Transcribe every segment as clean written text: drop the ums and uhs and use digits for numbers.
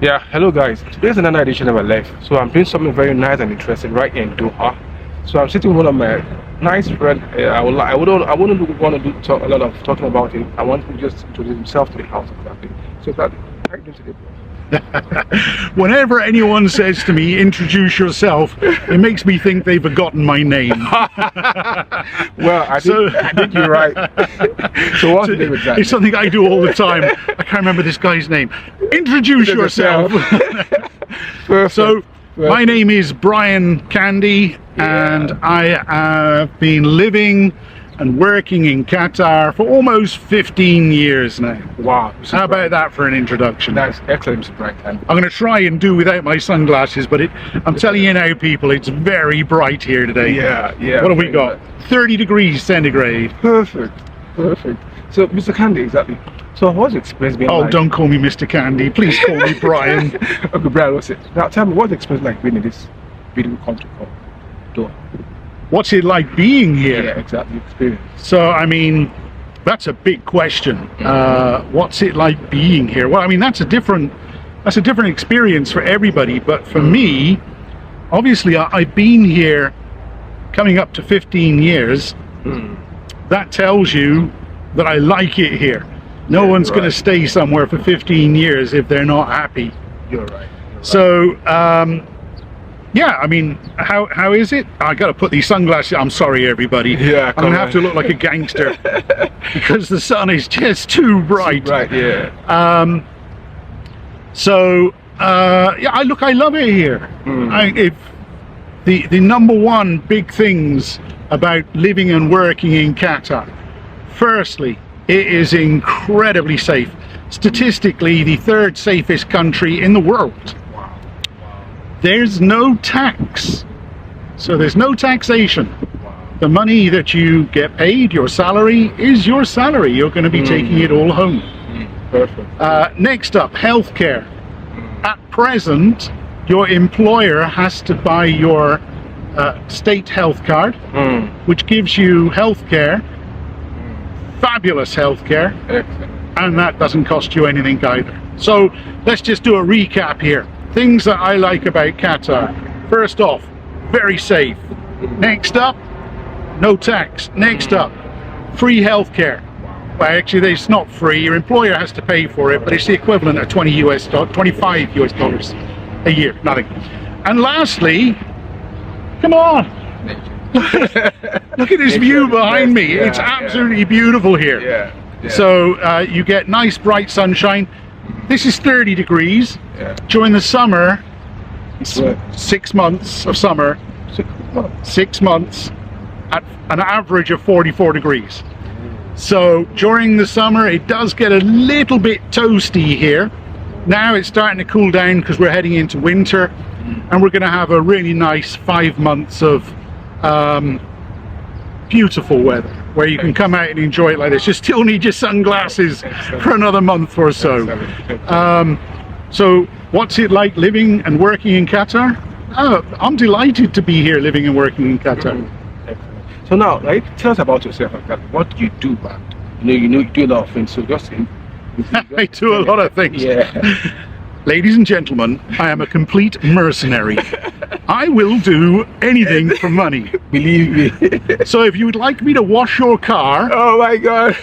Yeah, hello guys. Today's another edition of ALEPH. So I'm doing something very nice and interesting right here in Doha. So I'm sitting with one of my nice friends. I wouldn't want to talk a lot of talking about him. I want him to just introduce himself to the house exactly. So that how are you doing today, bro? Whenever anyone says to me, introduce yourself, it makes me think they've forgotten my name. Well, I think you're right. So what's the name exactly? It's something I do all the time. I can't remember this guy's name. Introduce yourself. So, my name is Brian Candy, and I have been living and working in Qatar for almost 15 years now. Wow. How about that for an introduction? That's excellent, Mr. Brian Candy. I'm going to try and do without my sunglasses, but I'm telling you now, people, it's very bright here today. Yeah. What have we got? 30 degrees centigrade. Perfect. So, Mr. Candy, exactly. So, what's the experience been like? Oh, don't call me Mr. Candy. Please call me Brian. Okay, Brian, what's it? Now, tell me, what's the experience like being in this beautiful country called Doha? What's it like being here? Yeah, exactly. Experience. So, I mean, that's a big question. What's it like being here? Well, I mean, that's a different experience for everybody. But for me, obviously, I've been here coming up to 15 years. That tells you that I like it here. No one's going to stay somewhere for 15 years if they're not happy. You're right. So, yeah, I mean, how is it? I got to put these sunglasses. I'm sorry, everybody. Yeah, I'm going to have to look like a gangster because the sun is just too bright. Right, yeah. Yeah, I love it here. If the number one big things about living and working in Qatar, firstly, it is incredibly safe. Statistically, the third safest country in the world. There's no tax, so there's no taxation. The money that you get paid, your salary, is your salary. You're going to be taking it all home. Perfect. Next up, healthcare. At present, your employer has to buy your state health card, which gives you healthcare, fabulous healthcare, and that doesn't cost you anything either. So let's just do a recap here. Things that I like about Qatar. First off, very safe. Next up, no tax. Next up, free healthcare. Well, actually, it's not free. Your employer has to pay for it, but it's the equivalent of 25 US dollars a year. Nothing. And lastly, come on. Look at this view behind me. It's absolutely beautiful here. So you get nice bright sunshine. This is 30 degrees. During the summer, 6 months of summer, 6 months at an average of 44 degrees. So during the summer, it does get a little bit toasty here. Now it's starting to cool down because we're heading into winter, and we're going to have a really nice 5 months of beautiful weather where you can come out and enjoy it like this. You still need your sunglasses for another month or so. So what's it like living and working in Qatar? I'm delighted to be here living and working in Qatar. So now, tell us about yourself. What do you do, man? You do a lot of things. So just I do a lot of things. Yeah. Ladies and gentlemen, I am a complete mercenary. I will do anything for money. Believe me. So if you would like me to wash your car, oh my God,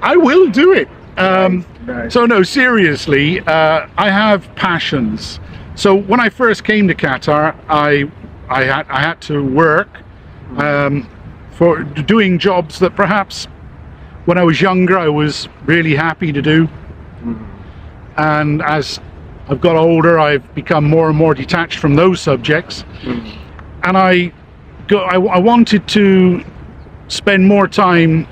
I will do it. Nice. So no, seriously, I have passions. So when I first came to Qatar, I had to work for doing jobs that perhaps when I was younger I was really happy to do. And as I've got older, I've become more and more detached from those subjects. And I wanted to spend more time,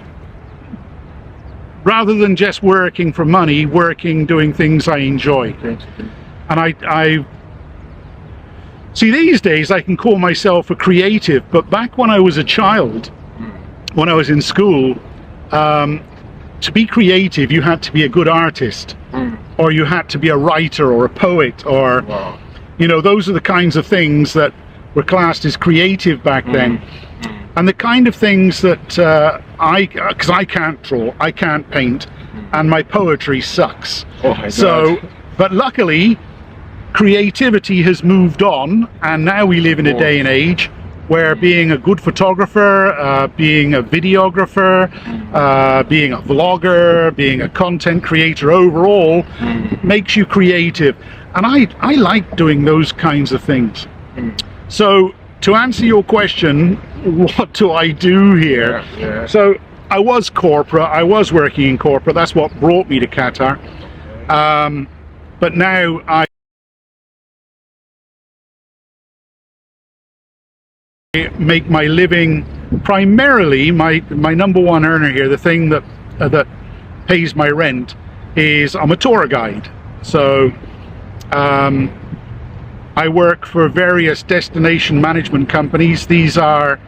rather than just working for money, doing things I enjoy. And I see, these days I can call myself a creative, but back when I was a child, when I was in school, to be creative you had to be a good artist, or you had to be a writer or a poet, or those are the kinds of things that were classed as creative back then. And the kind of things that because I can't draw, I can't paint, and my poetry sucks. Oh my God. So, but luckily creativity has moved on, and now we live in a day and age where being a good photographer, being a videographer, being a vlogger, being a content creator overall makes you creative. And I like doing those kinds of things. So to answer your question, what do I do here? So I was corporate, I was working in corporate, that's what brought me to Qatar. But now I make my living primarily, my number one earner here, the thing that pays my rent, is I'm a tour guide. So I work for various destination management companies. These are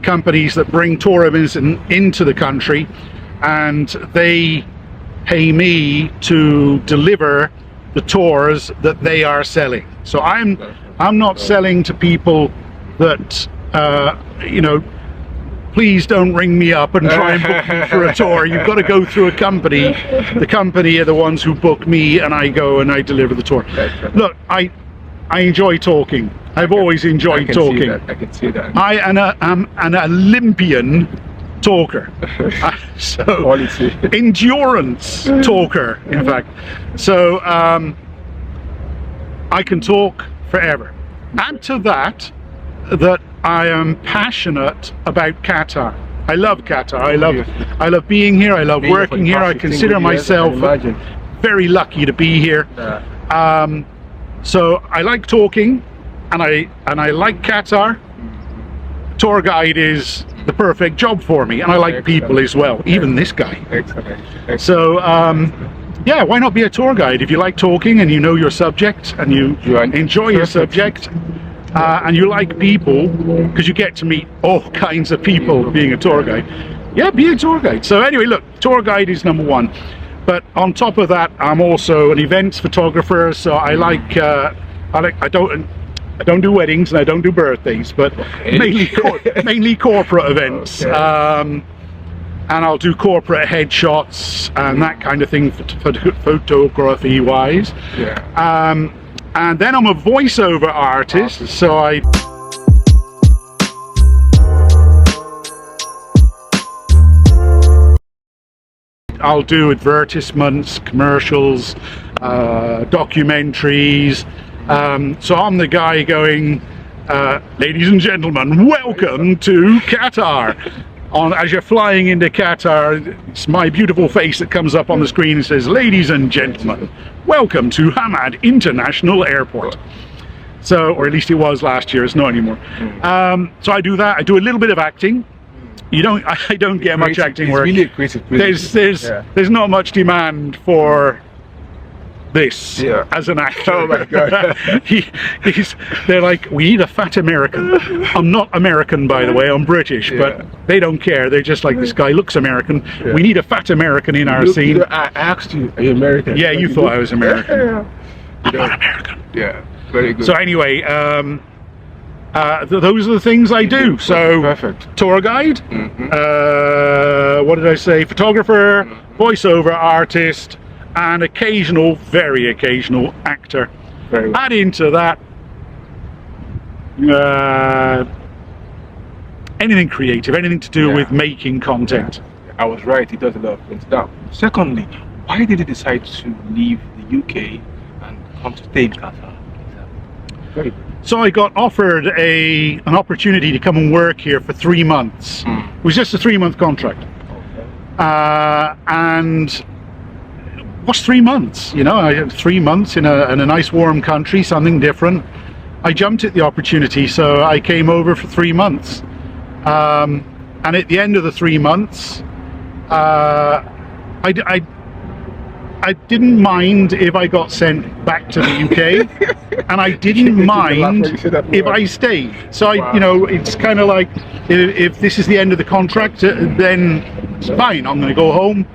companies that bring tourism into the country, and they pay me to deliver the tours that they are selling. So I'm not selling to people that you know, please don't ring me up and try and book me for a tour. You've got to go through a company. The company are the ones who book me, and I go and I deliver the tour. Look, I enjoy talking. I've always enjoyed talking. I can see that. I am an Olympian talker. So endurance talker, in fact. So I can talk forever. Add to that I am passionate about Qatar. I love Qatar. I love being here. I love working here. I consider myself very lucky to be here. So I like talking, and I like Qatar. Tour guide is the perfect job for me, and I like people as well. Even this guy. So yeah, why not be a tour guide if you like talking and you know your subject and you enjoy your subject? And you like people, because you get to meet all kinds of people being a tour guide. Yeah, be a tour guide. So anyway, look, tour guide is number one. But on top of that, I'm also an events photographer. So I don't do weddings and I don't do birthdays, but mainly corporate events. And I'll do corporate headshots and that kind of thing, photography wise. And then I'm a voiceover artist, so I'll do advertisements, commercials, documentaries. So I'm the guy going, ladies and gentlemen, welcome to Qatar. As you're flying into Qatar, it's my beautiful face that comes up on the screen and says, ladies and gentlemen, welcome to Hamad International Airport. So, or at least it was last year, it's not anymore. So I do that. I do a little bit of acting. I don't get much acting work. Really creative. There's not much demand for this as an actor. Oh my god. They're like, we need a fat American. I'm not American, by the way, I'm British, but they don't care. They're just like, this guy looks American. We need a fat American in our scene. I asked you, are you American? Yeah, you thought I was American. I'm not American. Yeah, very good. So anyway, those are the things I do. So perfect. Tour guide, what did I say? Photographer, voiceover artist, and occasional, very occasional actor. Add into that anything creative, anything to do with making content. I was right, he does a lot of things. Now, secondly, why did he decide to leave the UK and come to stay in Qatar? Very good. So I got offered an opportunity to come and work here for 3 months. It was just a 3-month contract. And what's 3 months? You know, I had 3 months in a nice warm country, something different. I jumped at the opportunity, so I came over for 3 months. And at the end of the 3 months, I didn't mind if I got sent back to the UK, and I didn't mind if I stayed. So you know, it's kind of like, if this is the end of the contract, then it's fine, I'm going to go home.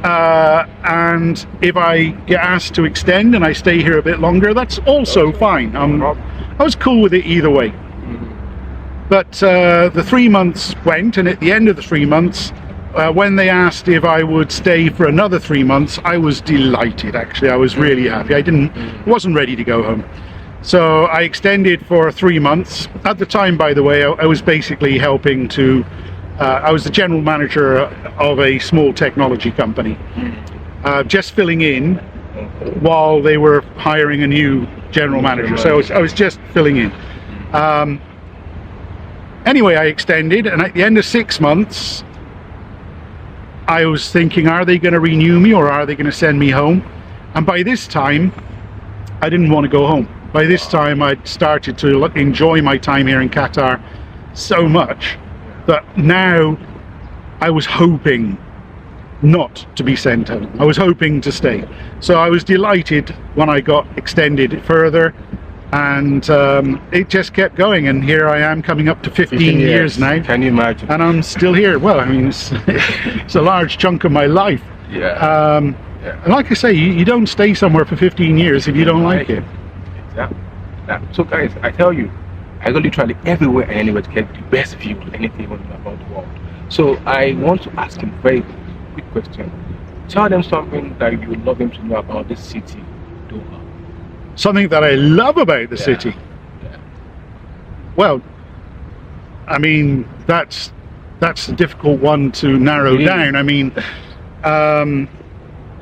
And if I get asked to extend and I stay here a bit longer, that's also fine. I was cool with it either way. But the 3 months went, and at the end of the 3 months, when they asked if I would stay for another 3 months, I was delighted. Actually, I was really happy. Wasn't ready to go home, so I extended for 3 months. At the time, by the way, I was basically helping to. I was the general manager of a small technology company, just filling in while they were hiring a new general manager. So I was just filling in. Anyway, I extended, and at the end of 6 months, I was thinking, are they going to renew me or are they going to send me home? And by this time, I didn't want to go home. By this time, I'd started to enjoy my time here in Qatar so much that now I was hoping not to be sent home. I was hoping to stay. So I was delighted when I got extended further, and it just kept going, and here I am coming up to 15 years now. Can you imagine? And I'm still here. Well, I mean, it's a large chunk of my life. Yeah. And like I say, you don't stay somewhere for 15 years if you don't like it. Exactly. So guys, I tell you, I go literally everywhere and anywhere to get the best view of anything about the world. So I want to ask him a very quick question. Tell them something that you would love them to know about this city, Doha. Something that I love about the city. Yeah. Well, I mean, that's a difficult one to narrow down. I mean,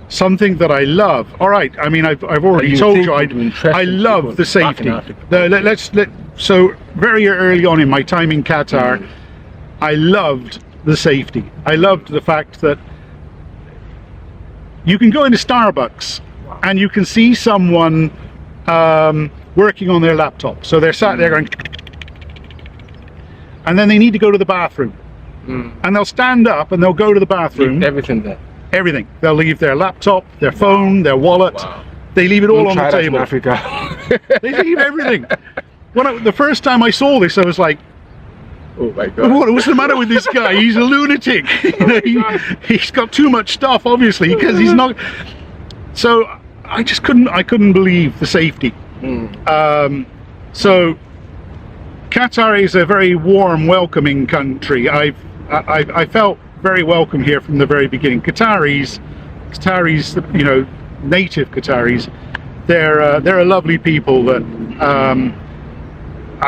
something that I love. All right. I mean, I've already told you I love the safety. So very early on in my time in Qatar, I loved the safety. I loved the fact that you can go into Starbucks and you can see someone working on their laptop. So they're sat there going, and then they need to go to the bathroom, and they'll stand up and they'll go to the bathroom. Everything there. Everything. They'll leave their laptop, their phone, their wallet. Wow. They leave it all on the Try that table. in Africa. They leave everything. The first time I saw this, I was like, oh my God. What's the matter with this guy? He's a lunatic. He's got too much stuff, obviously, because he's not. So I just couldn't believe the safety. So Qatar is a very warm, welcoming country. I felt very welcome here from the very beginning. Qataris, you know, native Qataris, they're a lovely people. That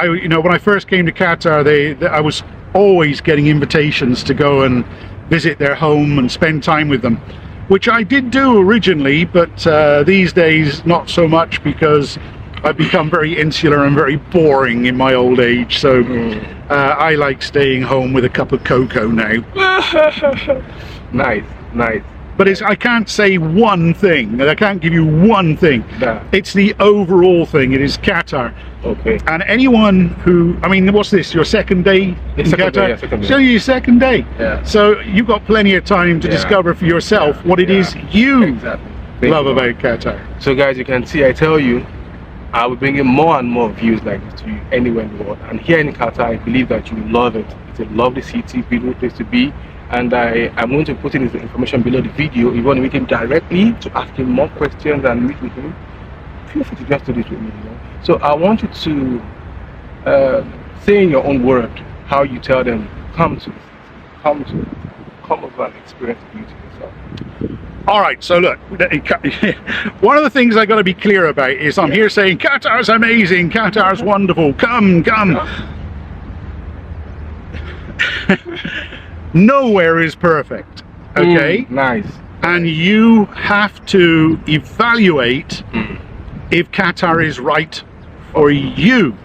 you know, when I first came to Qatar, I was always getting invitations to go and visit their home and spend time with them, which I did do originally, but these days not so much, because I've become very insular and very boring in my old age. So I like staying home with a cup of cocoa now. Nice. But I can't say one thing. I can't give you one thing. Nah. It's the overall thing. It is Qatar. Okay. And anyone who, I mean, what's this? Your second day in Qatar? Second day. So your second day. Yeah. So you've got plenty of time to discover for yourself what it is you love about Qatar. So guys, you can see, I tell you, I will bring in more and more views like this to you anywhere in the world. And here in Qatar, I believe that you will love it. It's a lovely city, beautiful place to be. And I'm going to put in his information below the video. If you want to meet him directly, to ask him more questions and meet with him, feel free to just do this with me. You know? So I want you to say in your own word how you tell them, come over and experience the beauty yourself. All right, so look, one of the things I got to be clear about is I'm here saying Qatar's amazing, Qatar's wonderful, come. Nowhere is perfect, okay? Nice. And you have to evaluate if Qatar is right for you.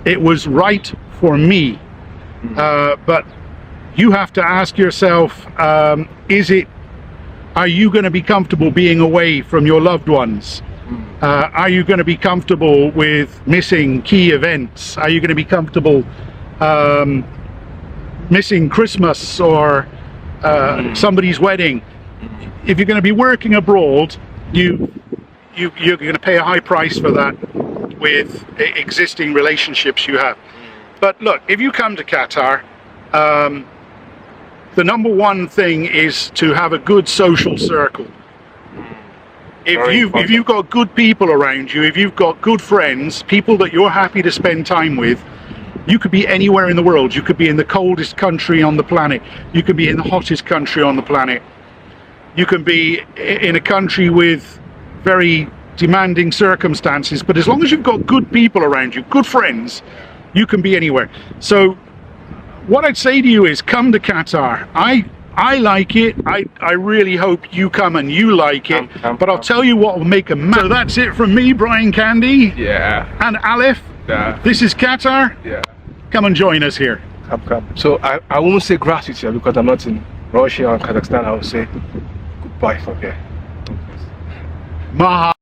It was right for me, but you have to ask yourself, are you going to be comfortable being away from your loved ones? Are you going to be comfortable with missing key events? Are you going to be comfortable missing Christmas or somebody's wedding? If you're going to be working abroad, you're going to pay a high price for that with existing relationships you have. But look, if you come to Qatar, the number one thing is to have a good social circle. If you've got good people around you, if you've got good friends, people that you're happy to spend time with, You could be anywhere in the world. You could be in the coldest country on the planet. You could be in the hottest country on the planet. You can be in a country with very demanding circumstances, but as long as you've got good people around you, good friends, you can be anywhere. So what I'd say to you is come to Qatar. I like it. I really hope you come and you like it. But I'll tell you what will make a man. So that's it from me, Brian Candy. Yeah. And ALEPH. Yeah. This is Qatar. Yeah. Come and join us here. Come. So I won't say gratitude because I'm not in Russia or Kazakhstan. I will say goodbye from here. Maha.